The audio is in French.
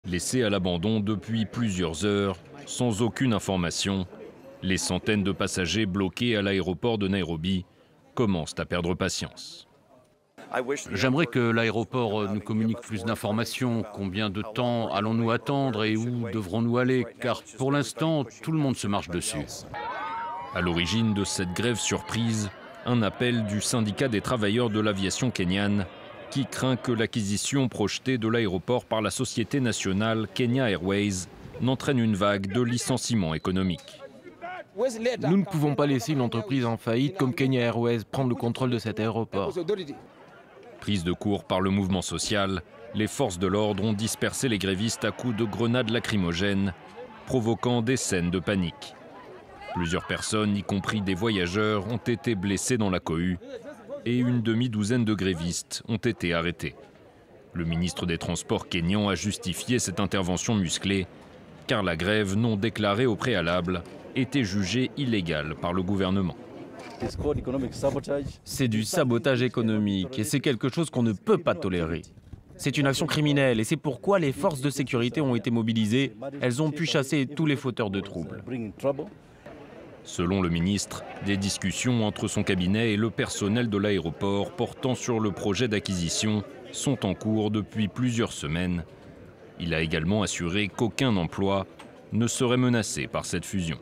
Laissés à l'abandon depuis plusieurs heures, sans aucune information, les centaines de passagers bloqués à l'aéroport de Nairobi commencent à perdre patience. J'aimerais que l'aéroport nous communique plus d'informations. Combien de temps allons-nous attendre et où devrons-nous aller? Car pour l'instant, tout le monde se marche dessus. À l'origine de cette grève surprise, un appel du syndicat des travailleurs de l'aviation kenyane qui craint que l'acquisition projetée de l'aéroport par la société nationale Kenya Airways n'entraîne une vague de licenciements économiques. Nous ne pouvons pas laisser une entreprise en faillite comme Kenya Airways prendre le contrôle de cet aéroport. Prise de court par le mouvement social, les forces de l'ordre ont dispersé les grévistes à coups de grenades lacrymogènes, provoquant des scènes de panique. Plusieurs personnes, y compris des voyageurs, ont été blessées dans la cohue et une demi-douzaine de grévistes ont été arrêtés. Le ministre des Transports kényan a justifié cette intervention musclée car la grève non déclarée au préalable était jugée illégale par le gouvernement. C'est du sabotage économique et c'est quelque chose qu'on ne peut pas tolérer. C'est une action criminelle et c'est pourquoi les forces de sécurité ont été mobilisées. Elles ont pu chasser tous les fauteurs de troubles. Selon le ministre, des discussions entre son cabinet et le personnel de l'aéroport portant sur le projet d'acquisition sont en cours depuis plusieurs semaines. Il a également assuré qu'aucun emploi ne serait menacé par cette fusion.